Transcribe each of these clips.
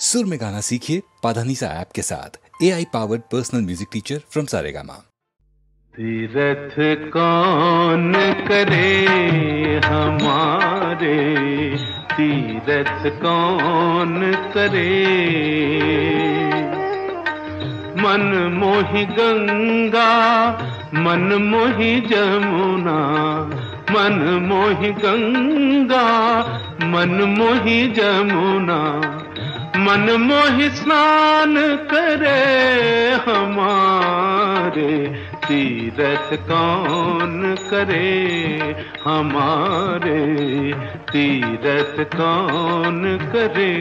सुर में गाना सीखिए पाधानीसा ऐप के साथ। AI powered personal music teacher from Saregama. Tirath कौन करे हमारे, तीरथ कौन करे। मन मोहि गंगा मन मोहि जमुना, मन मोहि गंगा मन मोहि जमुना। मन मोहि स्नान करे हमारे, तीरथ कौन करे हमारे, तीरथ कौन करे।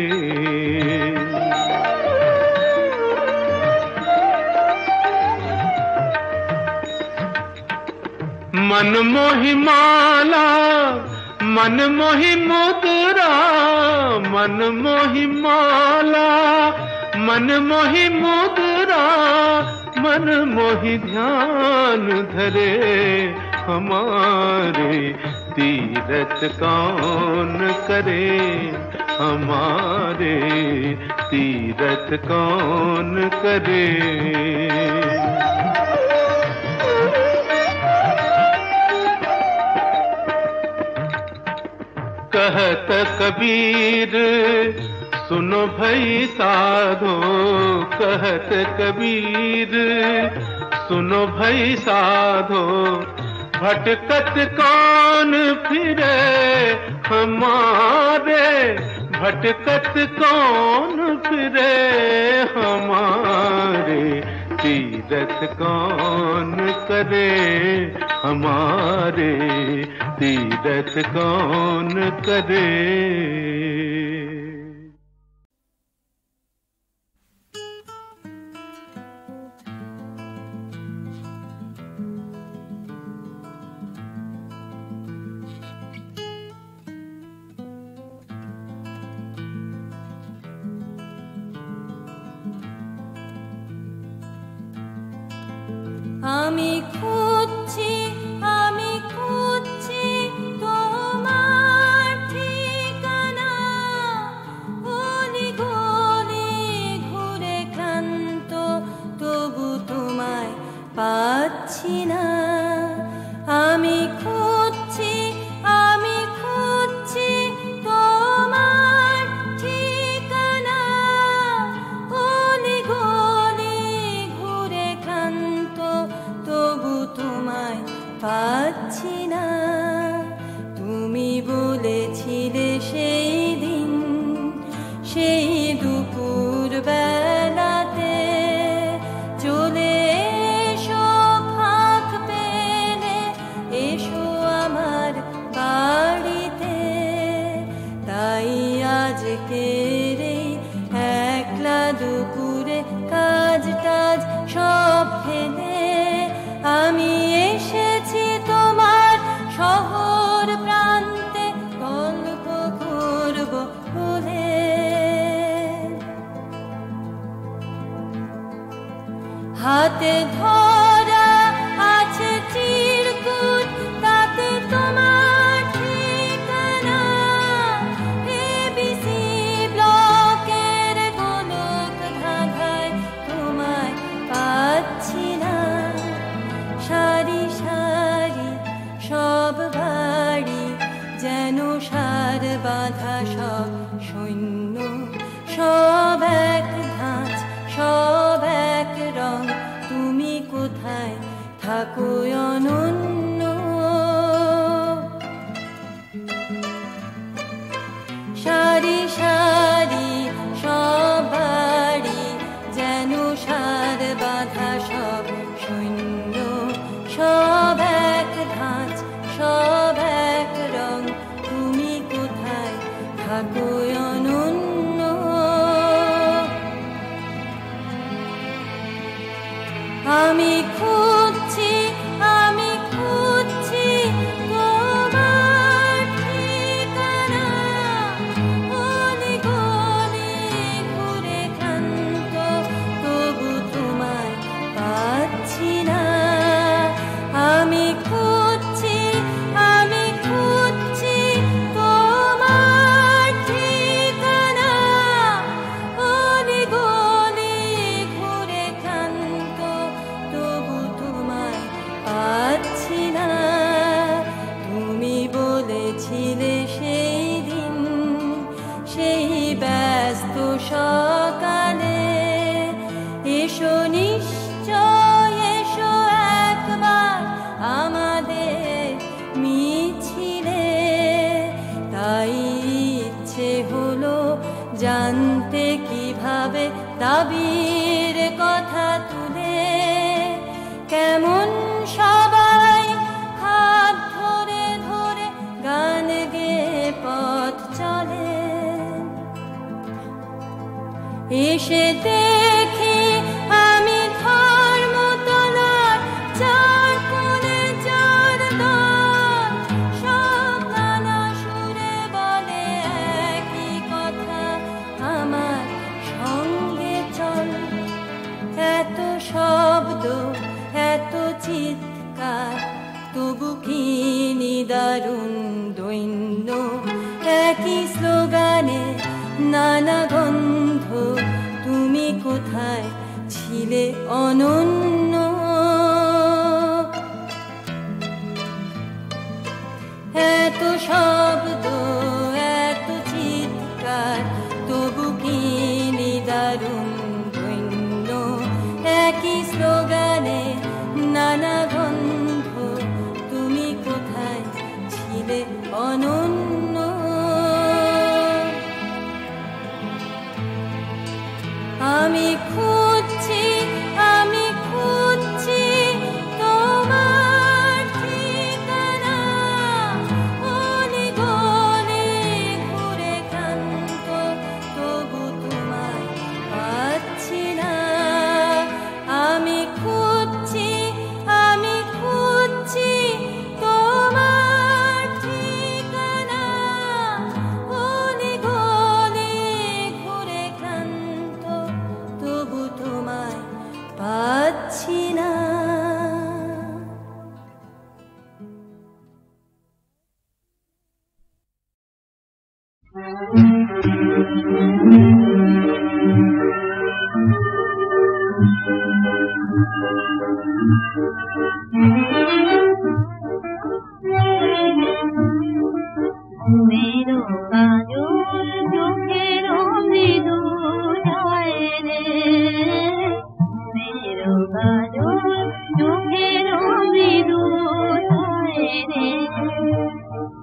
मन मोहि माला मन मोहि मुद्रा, मन मोहि माला मन मोहि मुद्रा। मन मोहि ध्यान धरे हमारे, तीरथ कौन करे हमारे, तीरथ कौन करे। कहत कबीर सुनो भई साधो, कहत कबीर सुनो भई साधो। भटकत कौन फिरे हमारे, भटकत कौन फिरे हमारे, तीरथ कौन करे हमारे, तीरथ कौन करे। আমি খুঁজছি তোমার ঠিকানা, অলি গলি ঘুরে ক্লান্ত তবু তোমায় পাচ্ছি না। আমি খুঁজছি তোমার ঠিকানা, অলি গলি ঘুরে ক্লান্ত তবু তোমায় পাচ্ছি না। তুমি বলেছিলে সেই দিন, সেই দুপুর বেলাতে, চলে এসো ফাঁক পেলে, এসো আমার বাড়িতে। তাই আজকের এই একলা দুপুরে কাজ টাজ সব ফেলে আমি এসেছি তোমার শহর প্রান্তে, গল্প করব বলে। হাতে ধরা আছে চিরকুট, তাতে তোমার ঠিকানা। ABC ব্লকের গোলক ধাঁধায় তোমায় পাচ্ছি না। সারি সারি সব বাড়ি যেন সার বাঁধা, সব সৈন্য, সব এক ধাঁচ, সব এক রং। তুমি কোথায় থাকো অনন্য? সারি সারি সব বাড়ি যেন সার বাঁধা, সব সৈন্য, সব এক ধাঁচ, সব এক রং। তুমি কোথায় থাকো অনন্য? আমি খুঁজছি জানতে কিভাবে দাবির কথা তুলে কেমন সবাই হাত ধরে ধরে গান গেয়ে পথ চলে। এসে দেখি আমি ধর্মতলার চার কোণে চার দল, সব নানা সুরে বলে একই কথা, আমার সঙ্গে চল। এত শব্দ এত চিৎকার তবু কি নিদারুণ দৈন্য, একই স্লোগানে নানা গন্ধ, তুমি কোথায় ছিলে অনন্য। এত শব্দ এত চিৎকার তবু কি নিদারুণ দৈন্য, একই স্লোগানে নানা গন্ধ, তুমি কোথায় ছিলে অনন্য। আমি খুঁজছি তোমার ঠিকানা, অলি গলি ঘুরে ক্লান্ত তবু তোমায় পাচ্ছি না। আমি খুঁজছি তোমার ঠিকানা, অলি গলি ঘুরে ক্লান্ত তবু তোমায় পাচ্ছি না। मेरो काजल चोखेर मृदु छाय रे, मेरो काजल चोखेर मृदु छाय रे,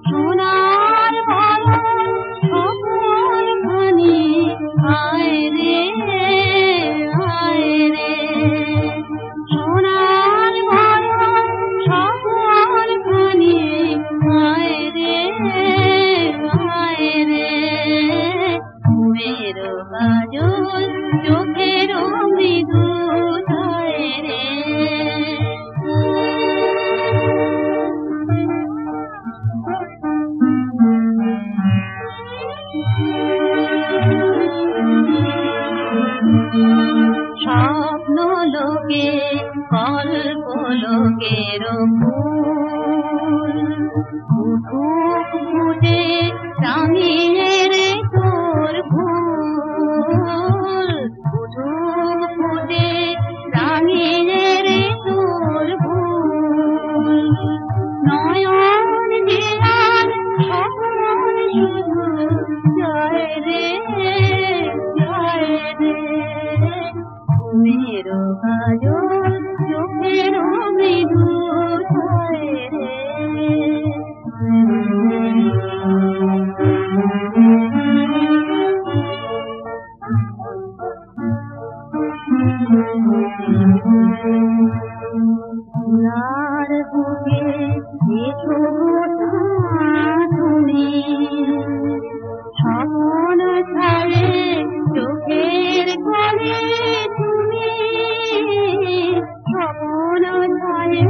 सोनार भरल সকল খানি আয় রে সোনার ভরল সকল খানি আয় রে मेरो काजल चोखेर मृदु छाय रे। স্বপ্ন লোকে কল্প লোকের ফুল ফুটুক ফুটে রাঙিয়ে রে তোর ফুল, ফুটুক ফুটে রাঙিয়ে রে তোর ফুল, নয়ন জিয়ার সকল শুধু জয় রে मेरो काजल चोखेर मृदु छाय रे। ফুলার বুকে এসো তুমি, স্বপ্ন ছাড়ে চোখের কোণে তুমি, স্বপ্ন ছাড়ে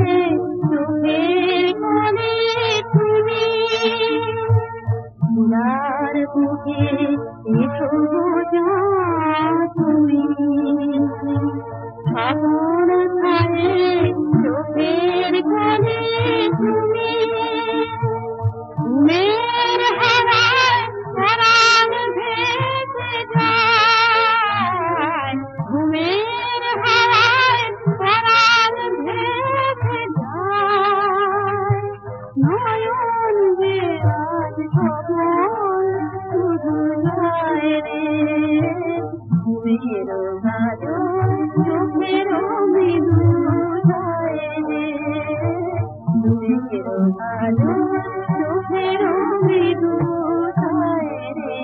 চোখের কোণে তুমি, ফুলার বুকে এসো তুমি, স্বপ্ন ছাড়ে চোখের কোণে তুমি, ঘুমের হারায় পরাণ ভেসে যায়, ঘুমের হারায় পরাণ ভেসে যায়, নয়ন যে আজ সবল শুধু যায় রে, मेरो काजल चोखेर मृदु छाय रे, मेरो काजल चोखेर मृदु छाय रे।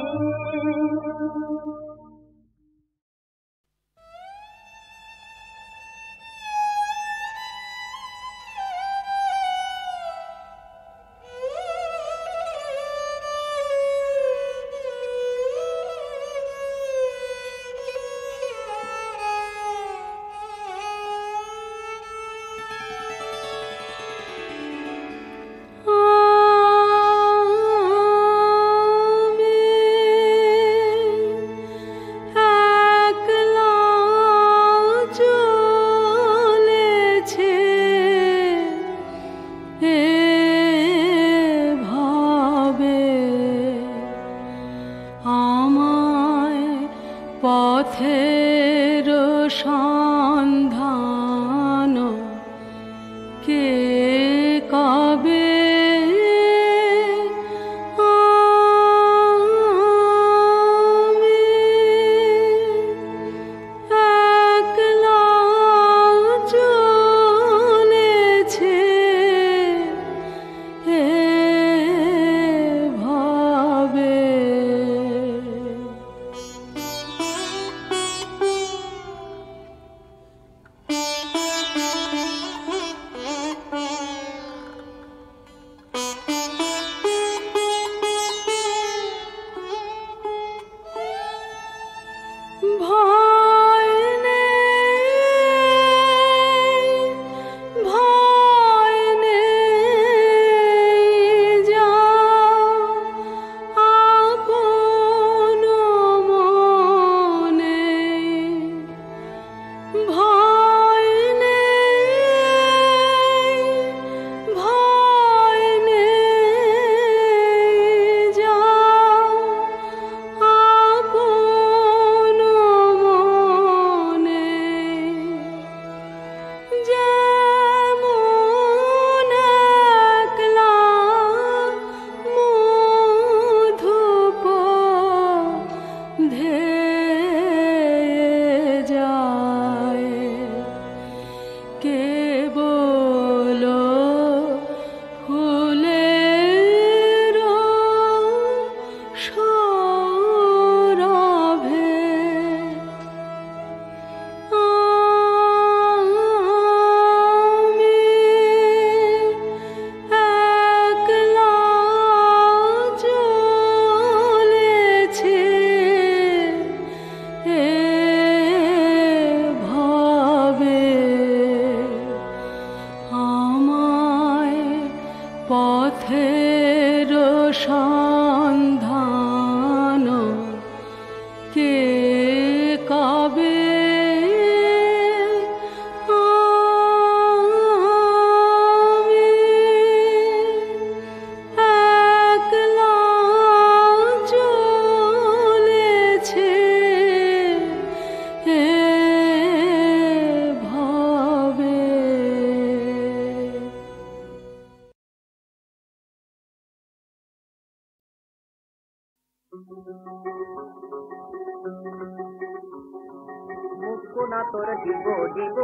পথের সন্ধান কে কবে পথের সন্ধান কে কবে মুখনা তোর দিব দিব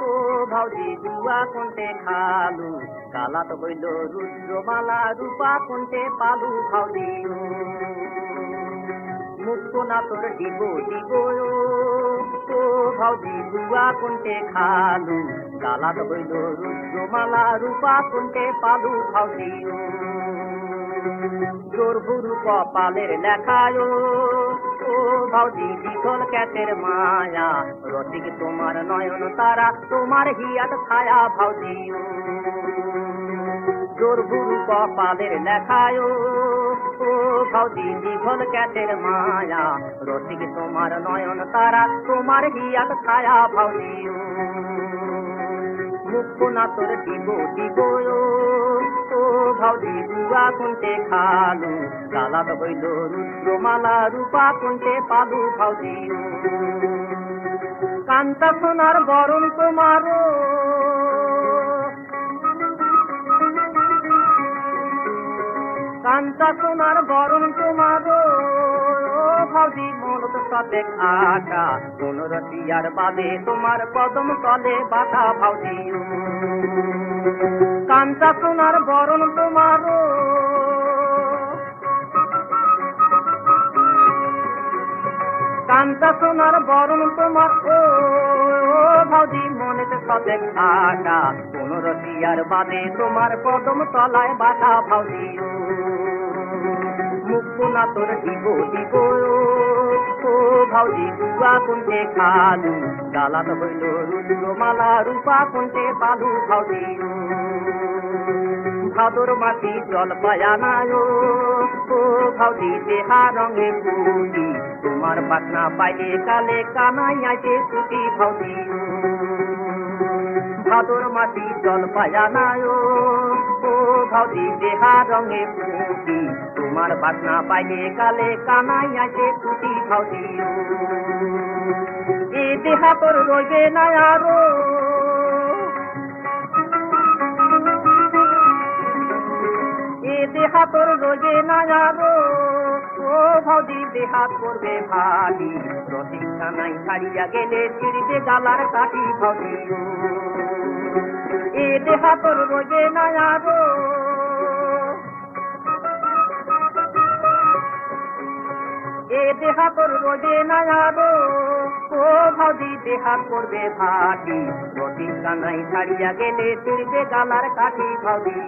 ও ভাউজি দুয়া কোনটে খালু কালা তো হইল রুদ্রমালা রূপা কোনটে পালু ভাউজি মুখনা তোর দিব দিব ও ভাউজি দুয়া কোনটে খালু কালা তো হইল রুদ্রমালা রূপা কোনটে পালু ভাউজি জোর বুরু কপালের লেখায় ও ভাউজি দীঘল ক্যাটের মায়া রসিক তোমার নয়ন তারা তোমার হিয়াত ছায়া ভাউজি জোর বুরু কপালের লেখায় ও ভাউজি দীঘল ক্যাটের মায়া রসিক তোমার নয়ন তারা তোমার হিয়াত ছায়া ভাউজি মুখনা তোর দিব দিব ও ভাউজি দুয়া কোনটে খালু কালা তো হইল রুদ্রমালা রূপা কোনটে পালু ভাউজি কান্তা সোনার বরণ তোমার কান্তা সোনার বরণ তোমার ভাউজি মনত সাথে আশা কোন রসিয়ার বাদে তোমার কদম তলে বাধা ভাউজি কান্তা সোনার বরণ তোমার কান্তা সোনার বরণ তোমার ও ভাউজি মনেতে সাথে আশা কোন রসিয়ার বাদে তোমার কদম তলায় বাধা ভাউজি মুখনা তোর দিব দিব ও ভাউজি দুয়া কোনটে খালু কালা তো হইল রুদ্রমালা রূপা কোনটে পালু ভাউজি ভাদর মাটি জল পায়ানায় ও ভাউজি দেহা রঙে পুটি তোমার পাটনা পাইলে কালে কানাই আইতে ছুটি ভাউজি ভাদর মাটি জল পায়ানায় ও ভাউজি দেহা রঙে পুটি তোমার বাসনা পাইলে কালে কানাই আসে ছুটি ভাউজিও এ দেহা তোর রইবে না আরো এ দেহা তোর রইবে না আরো ও ভাউজি দেহা করবে ভালি প্রতীক্ষা নাই ছাড়িয়া গেলে ছিড়িতে গালার কাটি ভাউজিও এ দেহা তোর রইবে না আরো এ দেহা তোর রোজে না আরো ও ভাউজি দেহা করবে ভাটি প্রতীক্ষা নাই ছাড়িয়া গেলে ছিড়িতে গালার কাঠি ভাউজি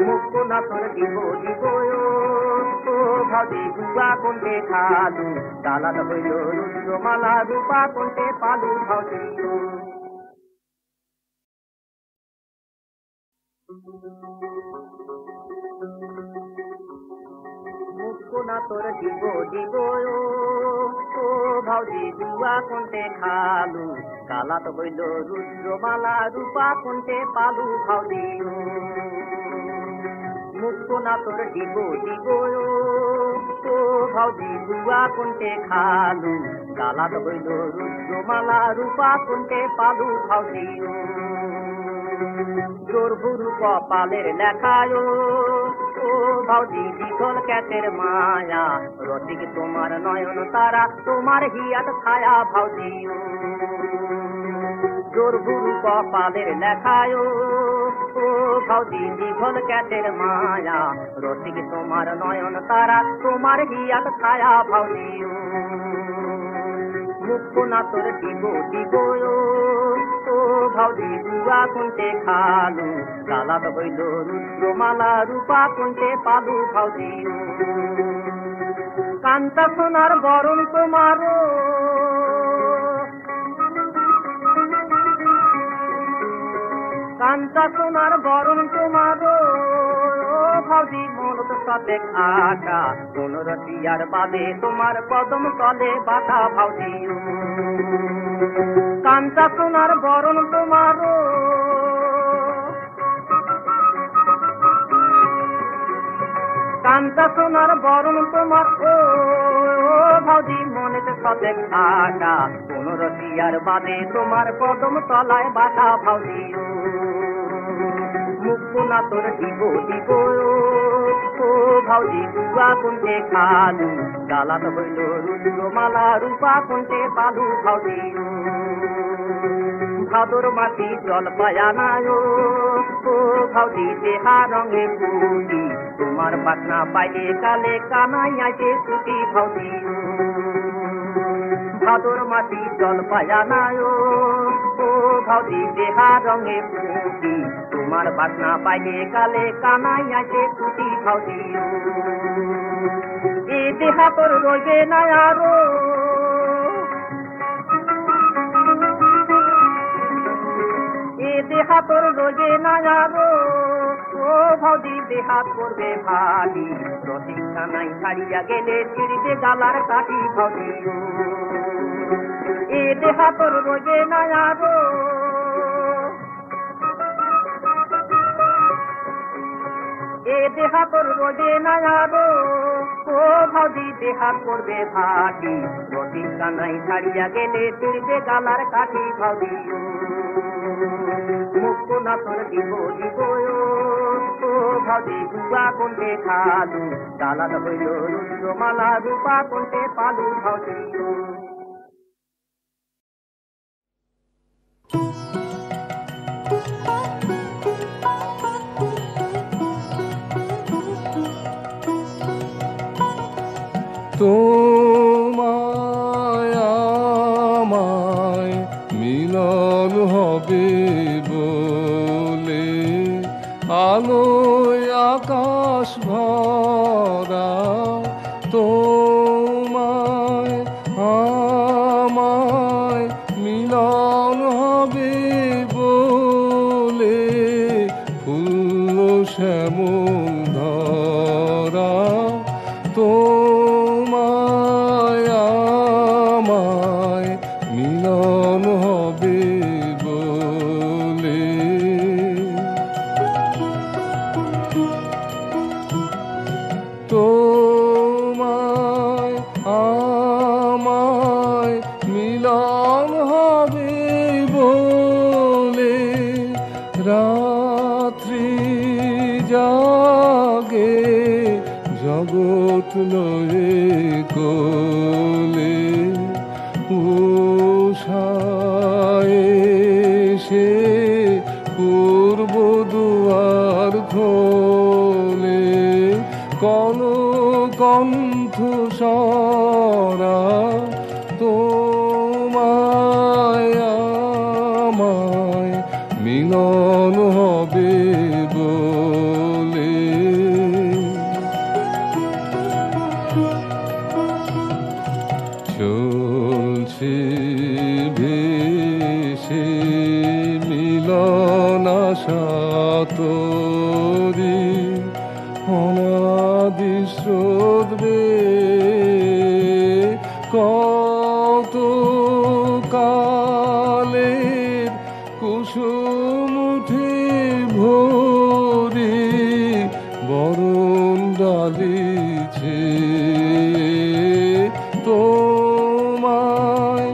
মুক্ত না তোর দিব দিব ও ভাউজি গুয়া কোনটে খালু গালাত হইল রুদ্রমালা রূপা কোনটে পালু ভাউজি মুক্ত না তোর দিব দিব ও ভাউজি গুয়া কোনটে খালু গালাত হইল রুদ্রমালা রূপা কোনটে পালু ভাউজি মুক্ত না তোর দিব দিব ও ভাউজি গুয়া কোনটে খালু গালাত হইল রুদ্রমালা রূপা কোনটে পালু ভাউজি জোর বুরু কপালের লেখায় ও ভাউজি দীঘল ক্যাটের মায়া রসিক তোমার নয়ন তারা তোমার হিয়াত ছায়া ভাউজি জোর বুরু কপালের লেখায় ও ভাউজি দীঘল ক্যাটের মায়া রসিক তোমার নয়ন তারা তোমার হিয়াত ছায়া ভাউজি মুক্ত না তোর দিব দিব ও ভাউজি গুয়া কোনটে খালু গালাত হইল রুদ্রমালা রূপা কোনটে পালু ভাউজি কান্তা সোনার বরণ তোমার কান্তা সোনার বরণ তোমার ভাউজি মনত সাথে আটা কোন রটিয়ার বাদে তোমার কদম তলে বাধা ভাউজি কান্তা সোনার বরণ তোমার কান্তা সোনার বরণ তোমার ও ভাউজি মনেতে সাথে আটা কোন রটিয়ার বাদে তোমার কদম তলায় বাধা ভাউজি মুক্ত না তোর দিব দিব ও ভাউজি গুয়া কোনটে খালু গালাত হইল রুদ্রমালা রূপা কোনটে পালু ভাউজি ভাদর মাটি জল পায়া নাই ও ভাউজি দেহা রঙে পুটি তোমার বাসনা পাইলে কালে কানাই আসে ছুটি ভাউজি ভাদর মাটি জল পায়া নাই ও ভাউজি দেহা রঙে পুটি তোমার বাসনা পাইলে কালে কানাই আসে ছুটি ভাউজি এ দেহা তোর রইবে না আরো এ দেহা তোর রইবে না আরো ও ভাউজি দেহা করবে ভালি প্রতীক্ষা নাই ছাড়িয়া গেলে ছিড়িতে গালার কাঠি ভাউজি এ দেহা তোর রইবে না আরো এ দেহা তোর রোজে না আরো ও ভাউজি দেহা করবে ভাটি প্রতীক্ষা নাই ছাড়িয়া গেলে ছিড়িতে গালার কাঠি ভাউজি মুক্ত না তোর দিব দিব ও ভাউজি গুয়া কোনটে খালু গালাত হইল রুদ্রমালা রূপা কোনটে পালু ভাউজি তোমায় আমায় মিলন হবে বলে আলোয় আকাশ ভরা তোমায় আমায় মিলন হবে বলে ফুল শ্যামল ধরা তোমায় যত্ন কোলে উষায় সে পূর্ব দুয়ার খোলে কন কণ্ঠ সরা তোমায় আমায় মিলন হবে বলে চলছে ভেসে মিলন আশা তোরি অনাদি স্রোত কত কালের কুসুম উঠে ভোরে বরণ ডালিছে তোমায়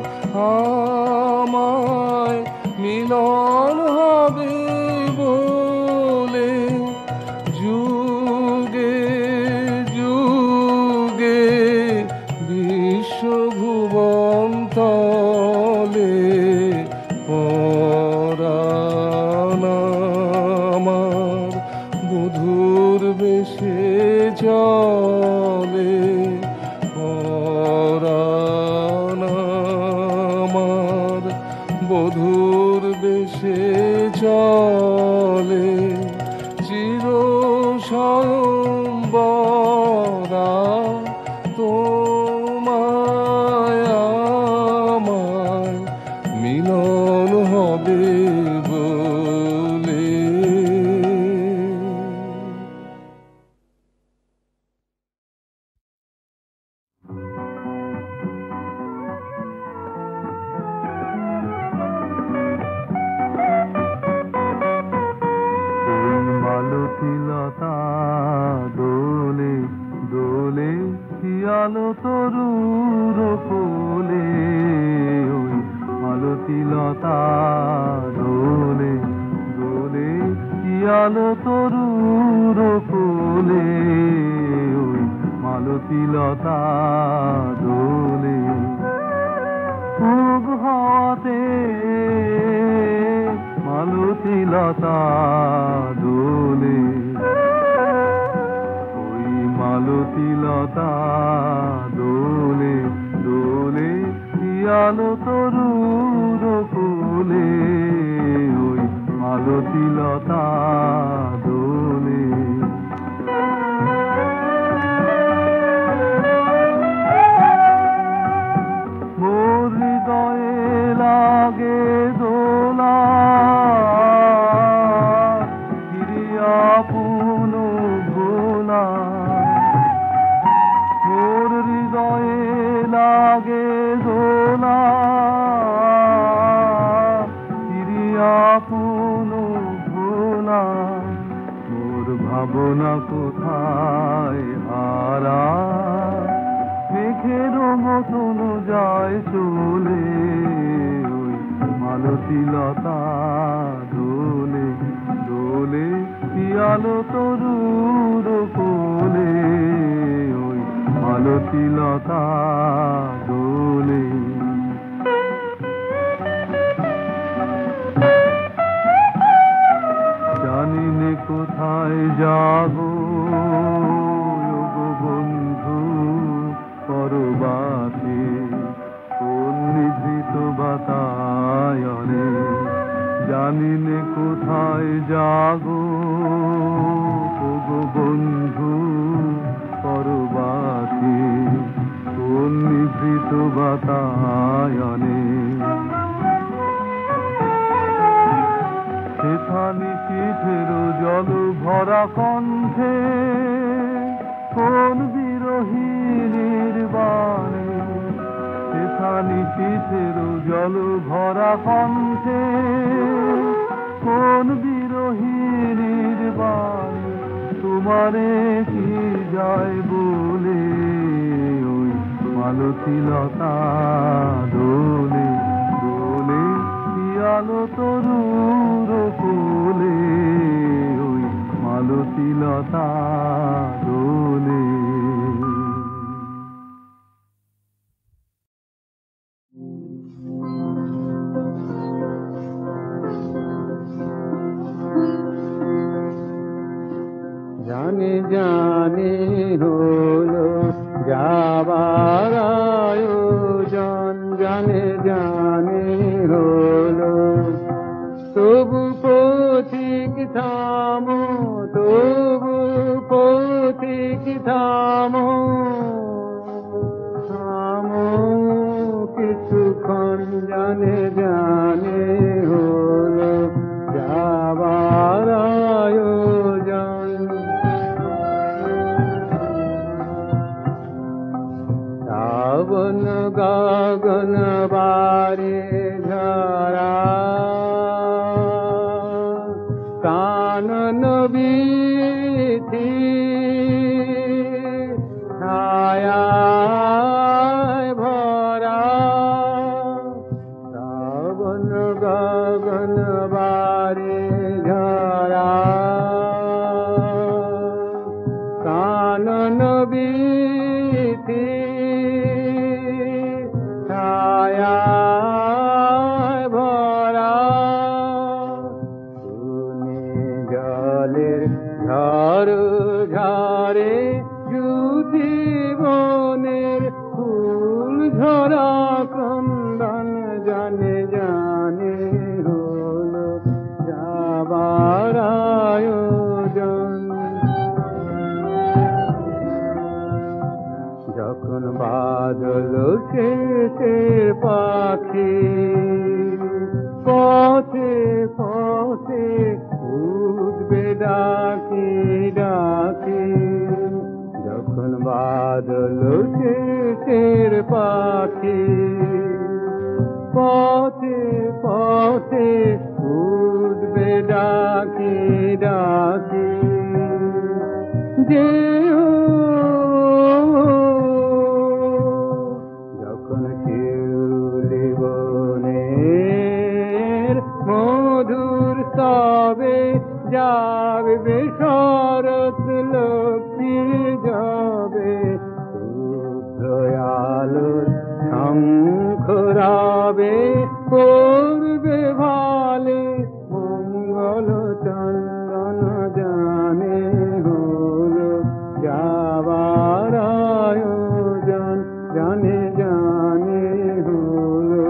আমায় মিলন হবে বলে যুগে যুগে বিশ্বভুবন তলে পরাণ আমার বধূর বেশে চলে পরাণ আমার বধূর বেশে চলে চির সম্বরা তোমায় আমায় মিলন হবে বলে মালতীলতা দোলে দোলে শিয়ালো তরুর কোলে ওই মালতীলতা দোলে দোলে শিয়ালো তরুর কোলে ওই মালতীলতা দোলে খুব হাতে মালতীলতা দোলে ওই মালতীলতা দোলে দোলে শিয়ালো তরুর কোলে ওই মালতীলতা দোলে মোর হৃদয়ে লাগে দোলা ফিরিয়া পুনো ভোলা মোর হৃদয়ে লাগে দোলা ফিরিয়া পুনো ভোলা মোর ভাবনা কোথায় হারা মেঘের মতন যায় চলে ওই মালতীলতা দোলে দোলে শিয়ালো তরুর কোলে ওই মালতীলতা দোলে জানি নে কোথায় যাবো বন্ধু পরবাসে কোন নিভৃত বাতায়নে জানি নে কোথায় যাগো বন্ধু পরবাসে কোন নিভৃত বাতায়নে সেখানি চিঠের জল ভরা কণ্ঠে কোন বিরহীনের বাণী সেখানি চিঠের জল ভরা কণ্ঠে কোন বিরহীনের বাণী তোমারে কি যায় বলে ওই মালতীলতা দোলে দোলে শিয়ালো তরুর কোলে ওই মালতীলতা দোলে শ্রাবণ গগন বারে ঝরা কানন বীথি ছায়ায় ভরা শ্রাবণ গগন বারে ঝরা কানন বীথি ছায়ায় ভরা শুনে জলের ঝড় ঝরে জীবনের ফুল ঝরা ক্রন্দন জানে জানে হলো যাবার আয়োজন যখন বাদল শেষের পাখি পথে পথে উঠবে ডাকি ডাকি যখন বাদল শেষের পাখি পথে পথে উঠবে ডাকি ডাকি যেও যখন শিউলি বনের মধুর স্তবে যাবে শরৎ লক্ষ্মী যাবে শুভ্র আলোর শঙ্খ রাবে করবে ভালে মঙ্গল চন্দন জানে হলো যাবার আয়োজন জানে জানে হলো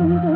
বন্ধু